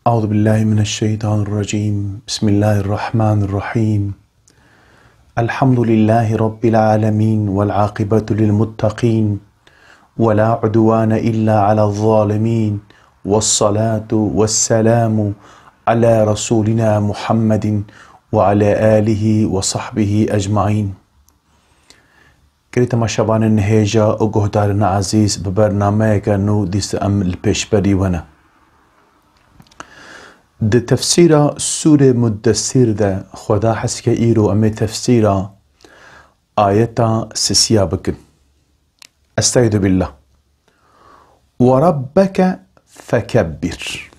أعوذ بالله من الشيطان الرجيم. بسم الله الرحمن الرحيم. الحمد لله رب العالمين والعاقبة للمتقين ولا عدوان إلا على الظالمين، والصلاة والسلام على رسولنا محمد وعلى آله وصحبه أجمعين. كريتما شبان النهيجة وقهدارنا عزيز ببرنامج نو ديست أم البيشبري ونا ده تفسير سورة مدثر ده خدا حسك إيرو أمي تفسير آية سسيا بكن. استعيذ بالله. وربك فكبر.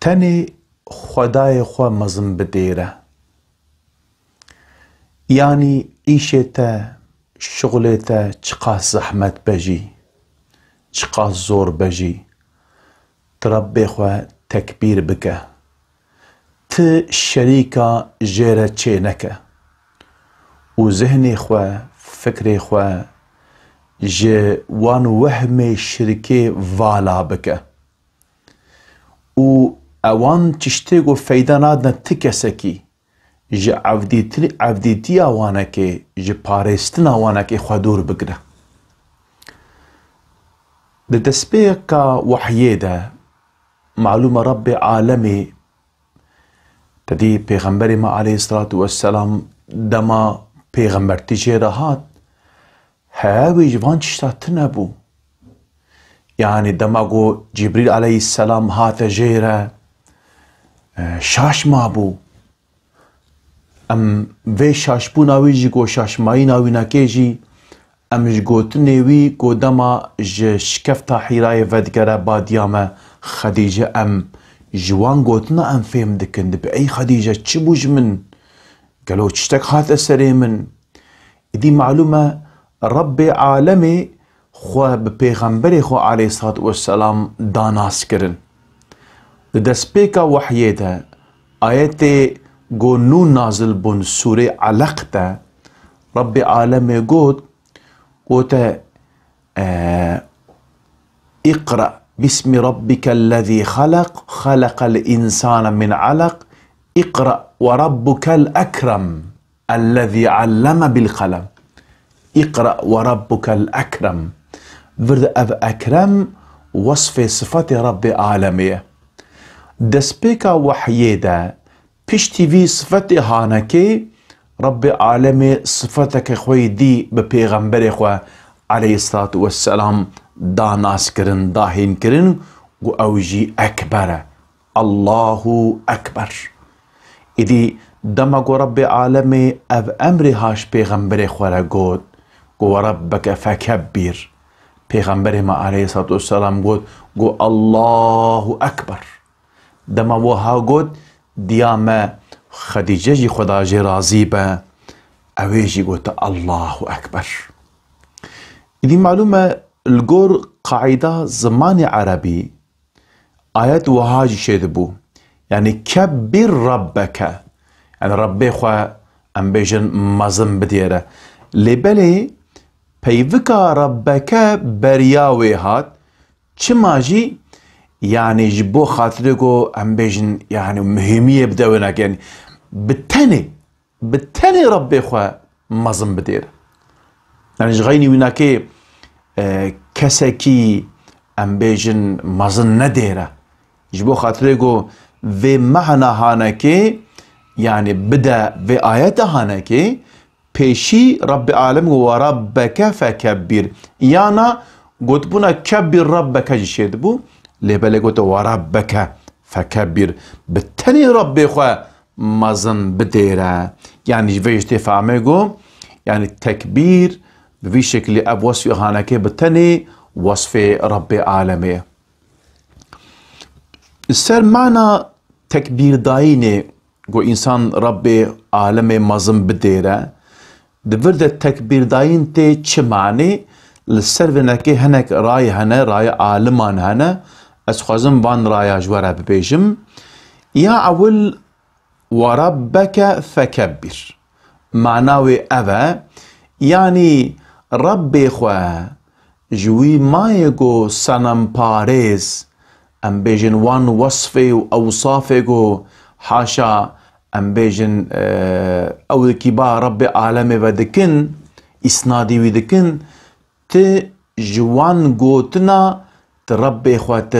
تاني خداي خوا مزن بديره، يعني إيشتا شغلتا چقاس زحمت بجي، چقاس زور بجي، تربي خوا تكبير بك، شريكا جيرا چينك، وذهني خوا فكري خوا وان وهمي شركي فالا بك، و اوان تشتيقو فايدا نادنا تكسكي جي عفديتي اوانكي جي پارستنا اوانكي خوا دور بكره. لتسبيك وحيدا معلومة رب عالمي تدي پیغمبر ما عليه الصلاة والسلام دما پیغمبر تجيره هات هاوي جوان تشتات نبو، يعني دماغو جبريل عليه السلام هات جيره شاش مابو، ام وی شاشبو ناوی جی گو شاشمایی ناوی ناکیجی ام جگو تنوی گو دما شکفتا حیرای ودگره بادیام خدیجه ام جوان گوتنا ام فهم دکند به ای خدیجه چی بوج من قالو چشتک هات اسری من. دي معلومة رب عالمي خو بپیغمبر خو عليه الصلاة والسلام داناس کرن. دسپیکا وحیده آیت گو نون نازل بون سورة علقته رب عالمي قوت اقرأ باسم ربك الذي خلق الإنسان من علق اقرأ وربك الأكرم الذي علم بالقلم. اقرأ وربك الأكرم ورد أف أكرم وصف صفات رب عالمية. دسبيكا وحيدا پشتی وی صفت هانكي رب عالمي صفتك خوي دي بپیغمبر خو عليه الصلاة والسلام داناس کرن داهين کرن و اوجي أكبر الله أكبر. إدي دماغو رب عالمي اف امر هاش پیغمبر خو را قود ربك فكبر. پیغمبر ما عليه الصلاة والسلام قود الله أكبر. دماغو ها قود ديامة خديجة جي خدا جي راضي با اويجي قلت الله أكبر. دي معلومة القور قاعدة زمان عربي آيات وهاجي شيدبو، يعني كبر ربك، يعني ربي خوا ام بيجن مزم بديره لبلي بيفكا ربك برياوي هات چماجي يعني جبو خاطركو ام بيجن يعني مهمية بدونك، يعني بالتاني ربي خوا مزم بدير، يعني جغيني ويناكي كسكي ام بيجن مزن نديره جبو خاطركو في معنى هانكي، يعني بدا في آيات هانكي بيشي رب عالم وربك فكبر، يانا قلت بنا كبر ربك جشيدبو لبالي قلت وربك فكبر بالتاني ربي خوا مزن بديره، يعني فيجتي فعميقو يعني التكبير بفي شكل اب وصفي هانكي بالتاني وصف ربي عالمي. السر معنى تكبير دايني قو انسان ربي عالمي مزن بديره دفرد التكبير داين تي چه معنى للسر فينكي هنك راي هنا راي عالمان هنا اسخوزم وان رايا جوارا ببيجم يا اول وربك فكبر معناوي أبا يعني ربي خوا جوي ما يقو سنم باريز ام بيجن وان وصفه واوصافه جو حاشا ام بيجن او كبار رب عالمي ودكن اسنادي ودكن ت جوان جوتنا تربي اخوات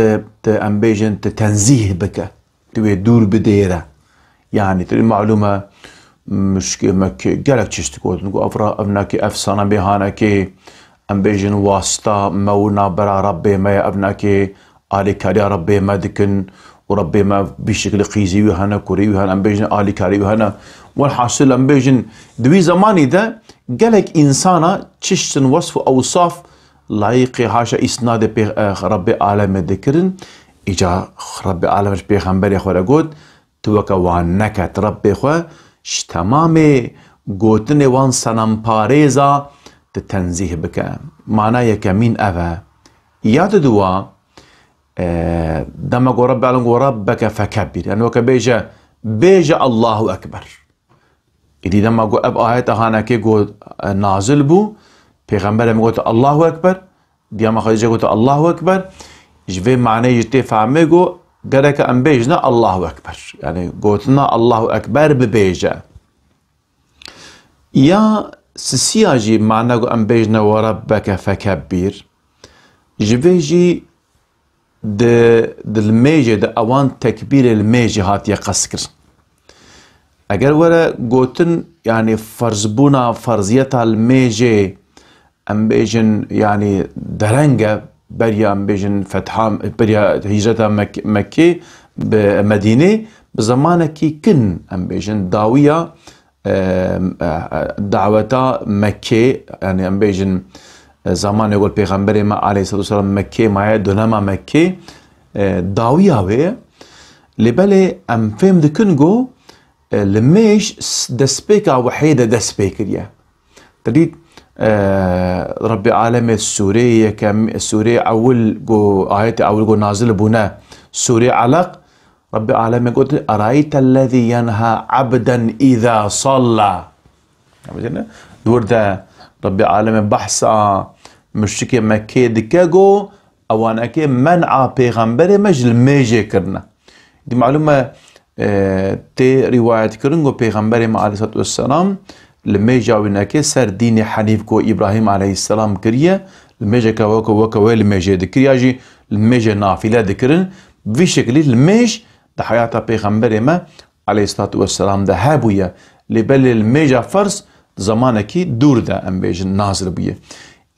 ام بيجن تنزيه بك توي دور بديره يعني تري معلومه مش مك قالك تشتكوت نقول افرا ابنك افسنا بهانك ام بيجن واسطه مونا برا ربي ما ابنك آلي كاري ربي ما دكن وربي ما بشكل قيزي وهنا كوري وهنا ام بيجن آلي كاري وهنا والحاصل ام بيجن دوي زماني ده قالك انسانا تشتن وصف اوصاف لايقي هاشا اسناد ربي عالم ذكرن اجا ربي عالمش بيغمبر يا خورا قد توكا وانك ربي خو تمامي قوتني وان سنم باريزا تتنزيه بك معناه يكمين أفا ياد دوا دما قو ربي عالم قو ربك فكبر يعني وكا بيجا الله أكبر إذا دما قو أب آيات هاناكي قو نازل بو پیغمبر هم قلت الله أكبر ديما خديجة قلت الله أكبر جوه معنى جتي فهمه قو قرأك أم بيجنا الله أكبر يعني قلتنا الله أكبر ببيجا يا سياجي معنى قو أم بيجنا وربك فكبر جوه جي الميجي اوان تكبير الميجي هات يقسكر اگر ورا قوتن يعني فرزبونا فرزيتا الميجي ام بيجن يعني درنجة بريا ام بيجن فتحام بريا هجرة مكي بمدينة بزمانك كن ام بيجن داوية دعوتا مكي يعني ام بيجن زمان يقول پیغمبر ما عليه الصلاة والسلام مكي معي دونما مكي داوية وي لبالي ام فهم دكنجو لميش دسبيكا وحيدة دسبيكريا تريد ربي عالم السورية كم السورية أول جو آيات أول جو نازل بنا سورية علق ربي عالم يقول أرأيت الذي ينهى عبدا إذا صلى دور ده ربي عالم بحثا مشتكي مكي دكاجو أو أنا كي منع پیغمبر مجل ميجي كرنا دي معلومة تي رواية كرنجو پیغمبر ما عليه الصلاة والسلام لما جاونا كي سر دين حنيف كو إبراهيم عليه السلام كريه لما جا وكو لما جا ذكريا جي لما جا نافلة ذكرن في شكل لما ده حياة پیغمبر ما عليه الصلاة والسلام ده هابويا لبل لما جا فرس زمانكي دور ده ام بيج نازل بيه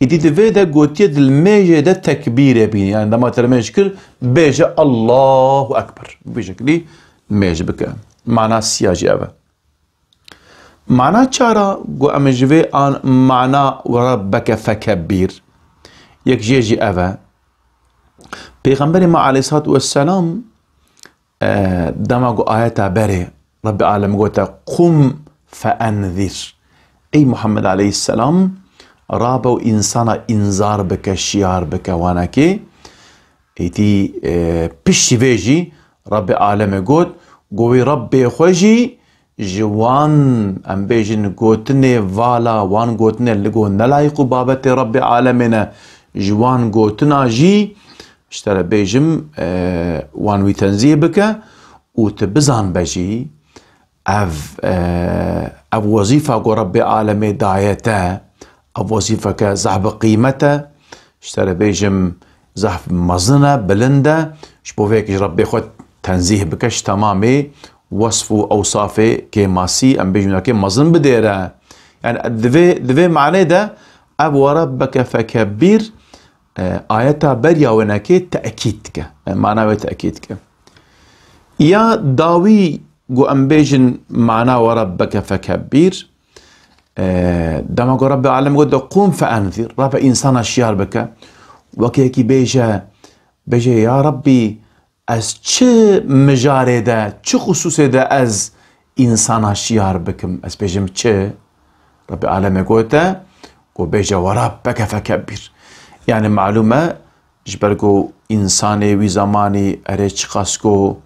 إدي دفي ده قوتيه الميجة ده تكبير بيه يعني لما ترميش كل بيجا الله أكبر بشكل ميجة بك معنى سياجي أبا معنى چارا قو أمجوه آن معنى وربك فكبير يك جيجي أبا پیغمبر ما عليه الصلاة والسلام دما قو آياتا بري رب العالم قوتا قم فأنذر أي محمد عليه السلام رابو إنسانا إنذار بك شيار بك وانكي إتي بشي فيجي رب العالم قوت قوي ربي خوجي جوان ام بيجن قوتني فالا وان قوتني اللي قو نلايقو بابتي رب العالمين جوان قوتنا جي اشترى بيجم وان ويتنزيه بك وتبزان بجي اف وظيفة قو رب العالمين دايته اف وظيفة كزحب قيمته اشترى بيجم زحف مزنة بلنده شبو فيك ربي خود تنزيه بكش تمامي وصفه أوصافه كماسي أم بيجونا كمزن بديره يعني دفي معنى ده أب وربك فكبير آياتا بريا ونكي تأكيدك معنى تأكيدك يا داوي قو أم بيجن معنى وربك فكبير دما قو رب العالم قد قوم فأنذر رب إنسان الشيار بك وكيكي بيجا يا ربي از چه مجاره ده چه خصوصه ده از انسان شیار بکم از بیجم چه رب العالمین گوته گو بیجا وربک فکبر يعني معلومه جبرگو انسانی وی زمانی اره چقاسکو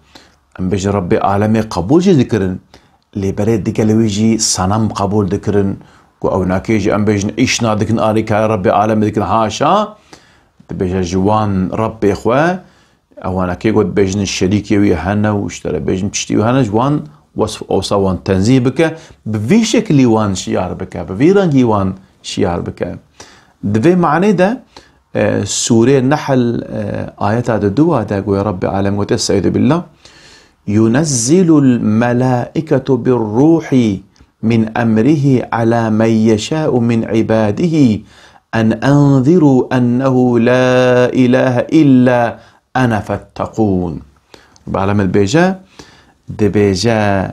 ام بیج رب العالمین قبول جي ذكرن لبره دگلویجی صنم قبول ذكرن گو او ناکیجی ام بیج ایشنا دکن آری که رب العالمین ذكرن هاشا بیجا جوان رب اخوه اوانا كي قد بيجن الشريكي ويهانا واشترى بيجن تشتي ويهانا جوان وصف اوصا وان تنزيه بك بفي شكلي وان شيار بك بفي رنجي وان شيار بك دفي معنى ده سورة النحل آيات هذا الدواء ده يا رب العالمين وتستعيذ بالله ينزل الملائكة بالروح من أمره على من يشاء من عباده أن أنذروا أنه لا إله إلا أنا فاتقون. بعلم البيجا دبيجا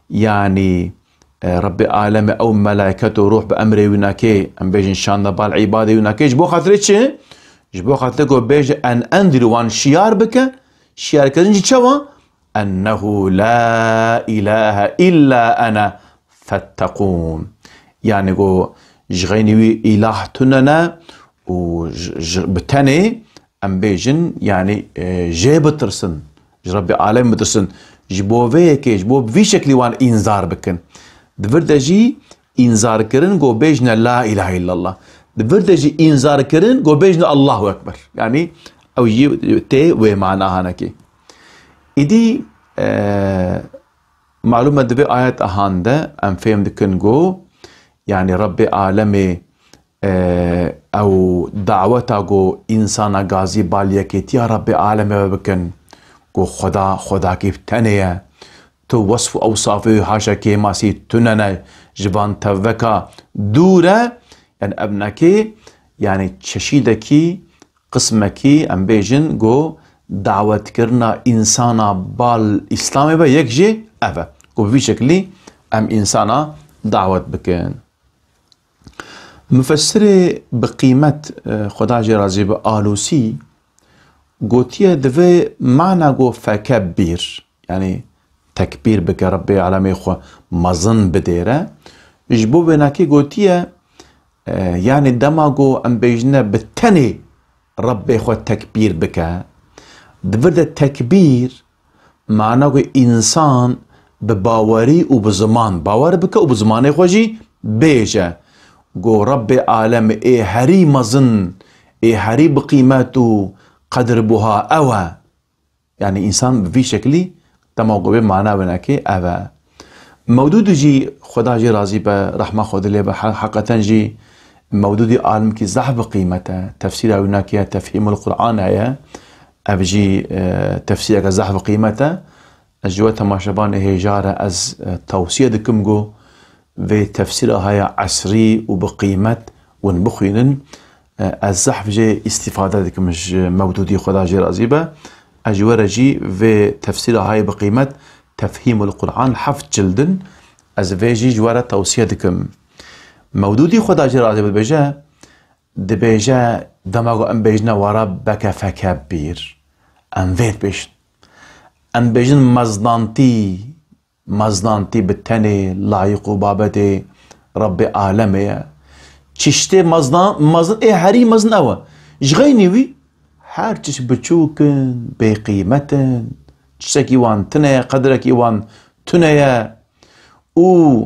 يعني رب العالمين أو ملائكته روح بأمره وناكي أم بيجي إن شاء الله بالعبادة وناكي جبو خاطرتش جبو خاطرتك بيجي أن أنذروا وان شيار بك شيار كذنجي شوا أنه لا إله إلا أنا فاتقون يعني جو جغيني إله تننا وبتاني أم بيجن يعني جيب ترسن رب العالمين بترسن جبو فيكي جبو بفي شكل وان إنذار بكن دفردجي إنذار كرن جو بيجنا لا إله إلا الله دفردجي إنذار كرن جو بيجنا الله أكبر يعني أو يجي تي ومعناها نكي إدي معلومة دبي آيات أهانده أم فهم دكن جو يعني رب العالمين او دعوتا جو انسان غازي باليكيت يا رب العالمين بكن جو خدا كيف تنيا تو وصف اوصافه حاشا كي ماسي تننا جبان توكا دوره يعني ابنكي يعني تششيدكي قسمكي ام بيجن جو دعوت كرنا انسانا بال اسلامي با يكجي افا جو في شكلي ام انسانا دعوت بكن مفسر بقيمة خدا جي رازي بآلوسي قوتيه دفي معنى قو فكبير يعني تكبير بك ربي العالمين خو مظن بديره جبو بناكي قوتيه يعني دما قو ام بيجنا بالتني ربي خو تكبير بك دفرد التكبير معنى قو انسان بباوري وبزمان باور بك وبزماني خوجي بيجا جو رب العالم هري مظن هري بقيمته قدر بها أوا يعني إنسان في شكلي تموقع معنا بناكي أوا مودود جي خدا جي رازي برحمة خدا لي حقا جي مودود عالم كي زحف قيمته تفسير هناك تفهيم القرآن هيا أبجي تفسير زحف قيمته أجوات ما شبان هجارة أز توصية دكم جو في تفسيرها هي عصري وبقيمة ونبخينن الزحف جي استفادة ديك مش مودودي خدا جي رازيبة أجوار جي في تفسيرها هي بقيمة تفهيم القرآن حفظ جلدن از في جي جوارة توصية ديكم مودودي خدا جي رازيبة بيجا دبيجا دماغو أم بيجنا وربك فكبير أم فيت بيجن أم بيجن مزدانتي بالتني لايق بابتي رب عالمي تشتي مزدان هري مزن اوا جغيني وي هر تش بتشوكن بقيمتن تشتكي وان تنيا قدرك وان تنيا و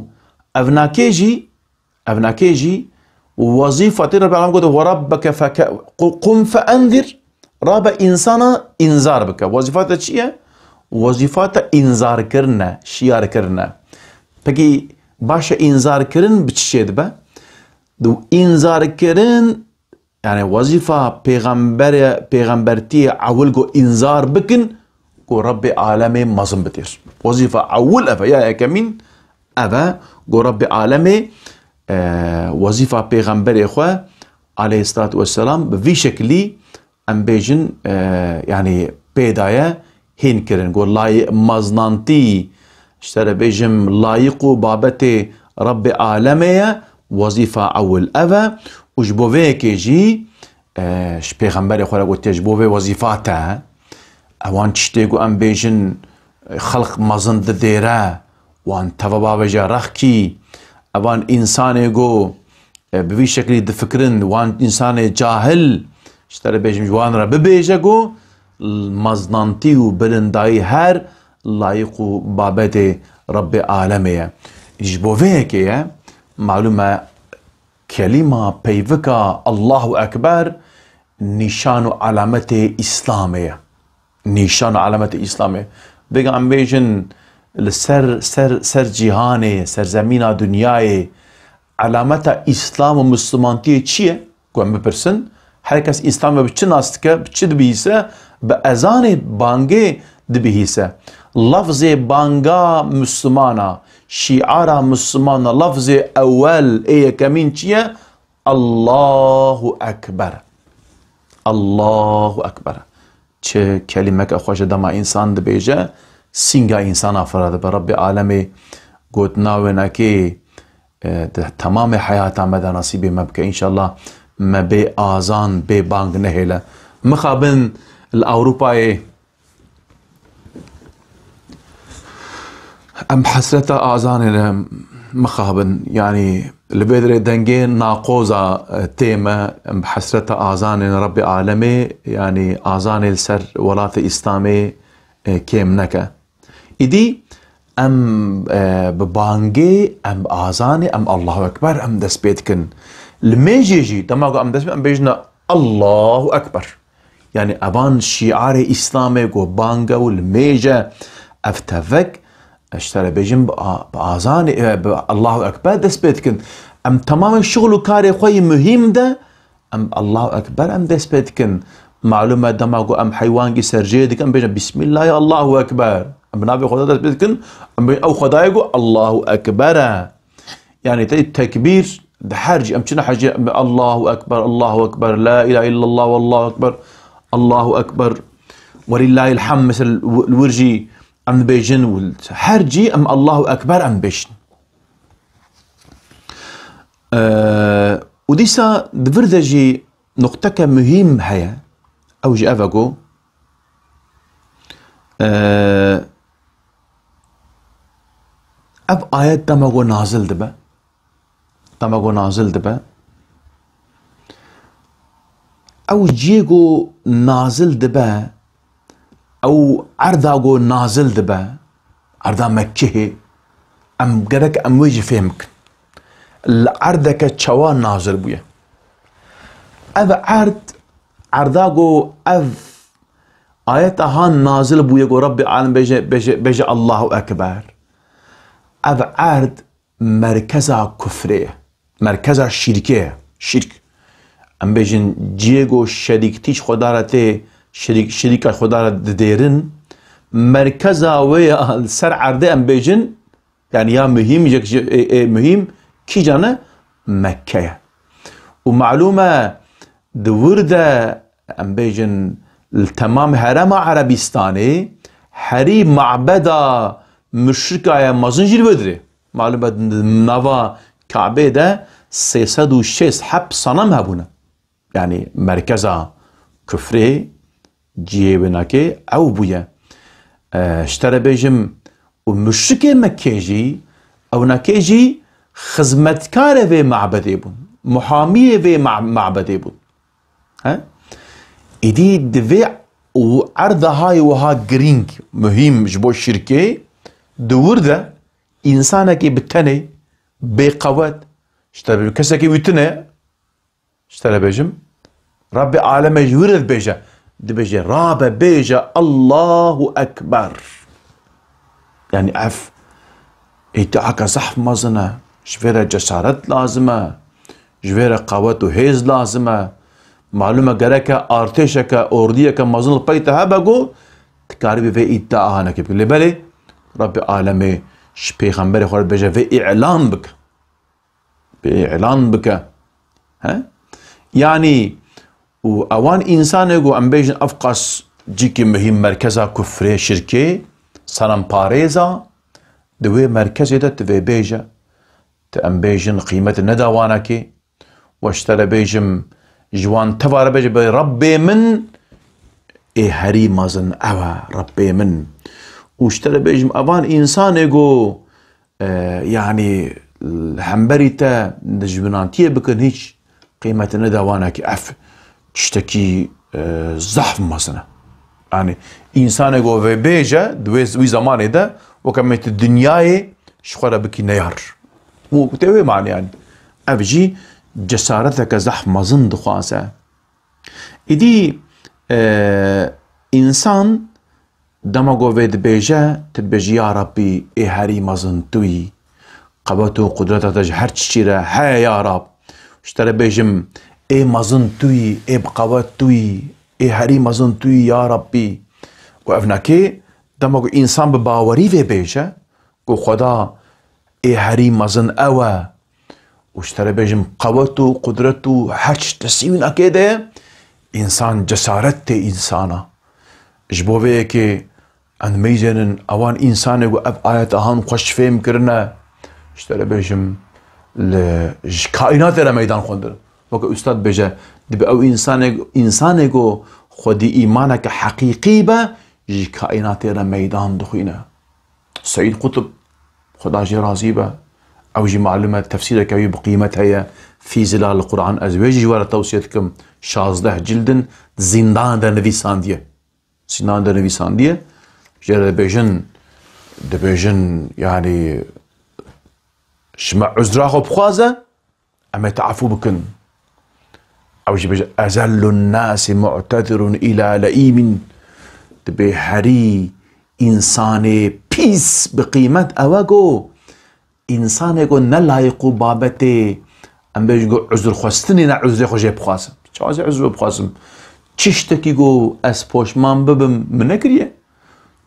افناكيجي وظيفة رب العالمين قد وربك قم فانذر رب انسانا انذار بك وظيفة تشيا وظيفات انذار كرنا شيار كرنا بقي باشا انذار كرن بتشيد با دو انذار كرن يعني وظيفة پیغمبرتي عولگو انذار بكن كو رب عالمي مظن بتير وظيفة عول افا يا كمين افا كو رب عالمي وظيفة پیغمبر اخوة عليه الصلاة والسلام بفي شكلي ام بيجن يعني بيدايا هين كرن قول لايق مزنانتي اشترى بيجم لايقو بابتي رب عالمية وظيفة أول أفا وجبوفي كيجي اش پیغمبر خواه قلت جبوفي وظيفاته اوان تشتيقو ام بيجن خلق مزن ديره وان تفا بابا جا رخكي اوان انساني قو بفي شكلي دفكرن وان انساني جاهل اشترى بيجم جوان را ببيجا قو مزنانتي وبلنداي هر لايقو بابتي رب عالمية جبوفيكي معلومة كلمة بيفكا الله أكبر نشان علامة إسلامية نيشان علامة إسلامي بيجا عم بيجن سر جهاني سر زمينة دنياي علامة إسلام ومسلمانتي چیه؟ قوم بپرسن هر کس إسلام بچه ناستکه بچه دبیسه بأذان بانگه دبیسه لفظ بانگا مسلمانا شعار مسلمانا لفظ أول كمين چیه؟ الله أكبر الله أكبر چه كلمة أخوش دما إنسان دبيجه سينغا إنسان أفراد برب عالمي قوت ناوينا كي تمام حياته مدى نصيبي مبكى إن شاء الله ما بي آذان بي بانگ نهيله مخابن الأوروباي أم حسرتا آذان مخابن يعني لبيدري دنجين ناقوزا تيمة أم حسرتا آذان رب عالمي يعني آذان السر ولاة إسلامي كيم نكا إدي أم ببانجي أم آذاني أم الله أكبر أم دس بيتكن الميجي تماغو أم دس أم بيجنا الله أكبر يعني أبان شعار إسلامي جو بانجا والميجا أفتفك اشترى بيجن بآذاني الله أكبر دس بيتكن أم تمام الشغل وكاري خوي مهم ده أم الله أكبر أم دس بيتكن معلومة دماغو أم حيوانجي سرجيدك أم بيجن بسم الله يا الله أكبر أم نابي خدا دس بيتكن أو خدايقو الله أكبر يعني التكبير ده حرج أم شنا حاجة الله أكبر الله أكبر لا إله إلا الله والله أكبر الله أكبر ولله الحمد مثل الورجي أم بيجن والحرجي أم الله أكبر أم بيجن وديسا دفردجي نقطة مهم هيا أو جي أفاقو أب آيات تماغو نازل دبا أو جيغو نازل دبا أو عرضاغو نازل دبا عرضا مكيه أم قرك أم ويجي فهمك العرضك تشوان نازل بويا أب عرضاغو آياتها نازل بويا رب العالم بيجي الله أكبر أب عرض مركزها كفرية مركزها شركية شرك أم بيجن جيغو شريكتيش خدارته شريكة خدارة ديرن مركزها ويا سر عرضه أم بيجن يعني يا مهم مهم كي جانا مكة ومعلومة دوردة أم بيجن التمام هرم عربستاني هري معبدا مشركة مازنجير بدري معلومة نوا كعبه ده 306 حب صنم هبونا يعني مركزها كفري جيبناكي أو بويا اشترى بيجم ومشركة مكيجي أو ناكيجي خزمتكار في معبده بون محامية في معبده بون ها إدي دفع وعرض هاي وها جرينج مهم جبو الشركة دور ده إنسانك بتني بقوات اشترى كسكي ويتني اشترى بيجم رب عالم يورد بيجا دبيجي راب بيجا الله أكبر يعني عف إتعاك صح مزنة شفيرة جسارت لازمة شفيرة قوات وهيز لازمة معلومة قرأك ارتشك اورديك مزن البيتها بقو تكاربي في إتعاهنك اللي بالي رب عالمي پیغمبر خورد بجه في اعلان بك ها يعني وأوان إنسان يقول أم بيجن أفقس جيكي مهم مركزها كفري شركي صنم باريزا دوي مركزي ده تفي بيجا تأم بيجن قيمة الندوانكي واشترى بيجم جوان تفار بيجي ربي من هري مازن أوا ربي من واشترى بيجم أوان إنسان يقول يعني الحنبريتا دجبنانتيه بكن هيش قيمة ندوانكي أف تشتكي زحف مثلا يعني إنسان يقول في بيجا دوي زماني ده وكمية الدنيا شخورة بكي نيار وتوي معنى يعني أفجي جسارتك زحف مزن دخواسة إدي إنسان دما قوفيد بيجا تبجي يا ربي اي هاري مزن توي قبطو قدرتا تجهر تشيرا هيا يا رب اشترى بيجم اي مزن توي اي بقوات توي اي هاري مزن توي يا ربي وافناكي دما قو انسان بباوري في بيجا قو خدا اي هاري مزن اوا واشترى بيجم قوتو قدرتو هرش تسيون اكيده انسان جسارت انسانا جبوه كي ان ميزنن اوان انسان و اب آيات اهان خوش فهم كرنا اشترى بيجم كائنات را ميدان خوندر وكا استاد بيجا دب او انسان جو خودي ايمانك حقيقي با جي كائنات را ميدان دخينا سيد قطب خدا جي راضي با او جي معلومة تفسير كوي بقيمتها هي في زلال القرآن ازواجي ورا توصيتكم 16 جلدن زندان در نویساندیه زندان در نویساندیه جرى دبيجن يعني شمع عذراخو بخوازه اما تعفو بكن او جي ازل الناس معتذر الى لئيم دبي هري انسان بيس بقيمة اواغو انسان گو نلايقو بابته ام بيجو عذر خواستني نا عذر خو جي بخواسم چاز عذر بخواسم چشتكي گو اس پوشمان ببم منكريه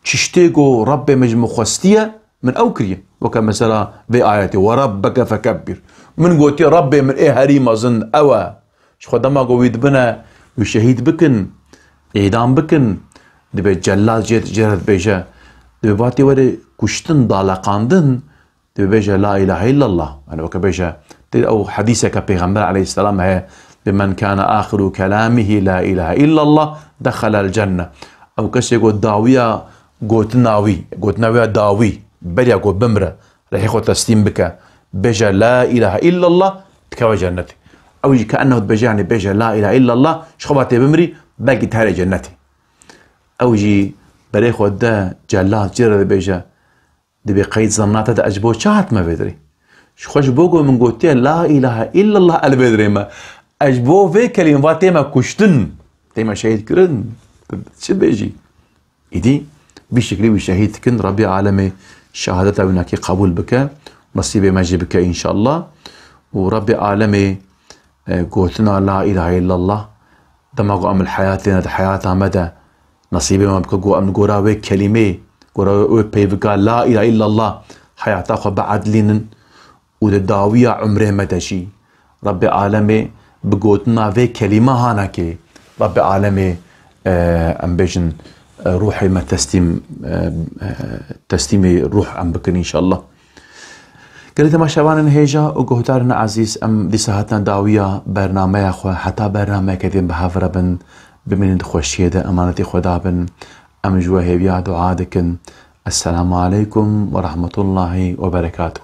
چشتي گو رب مجمو خواستيه من او كريه وكا مثلا في آياتي وربك فكبر من قوتي ربي من ايه هريم اظن اوا شخو دما قو يدبنا وشهيد بكن اعدام بكن دبي جلال جرد بيجا دبي باتي وري كشتن دالقاندن دبي بيجا لا اله الا الله انا وكا بيجا او حديثك بيغمبر عليه السلام هي بمن كان اخر كلامه لا اله الا الله دخل الجنه او كسي قو داويه قوتناوي داوي بريا قو بمره رح يخو تسليم بك بيجا لا اله الا الله تكوى جنتي او يجي كانه بيجاني بيجا لا اله الا الله شخباتي بمري باقي تهالي جنتي او يجي بريخو دا جلال جرد بيجا دي بقيد زمناتا دا اجبو شات ما بدري شخوش بوغو من قوتي لا اله الا الله البدري ما اجبو في كلمات تيما كشتن تيما شهيد كرن شو بيجي ايدي بشكل وشهيد كن ربي عالمي شهادته وناكي قبول بك نصيبي ماجي بك ان شاء الله وربي عالمي قوتنا لا اله الا الله دماغو ام الحياة لنا حياتها مدى نصيبي ما بك قو ام قراوي كلمة قراوي بيبك لا اله الا الله حياتها خو بعد لين وداوية عمره مدى شي ربي عالمي بقوتنا في كلمة هاناكي ربي عالمي ام بيجن روحي ما تسليمي روح ام بكن ان شاء الله قلت ما شبان هيجا وقهتارنا عزيز ام دي ساعتنا داوية برنامج اخو حتى برنامج كدين بحفرة بن بمن خوشيده امانتي خدا بن ام جوا هيبيا دعاء دكن السلام عليكم ورحمة الله وبركاته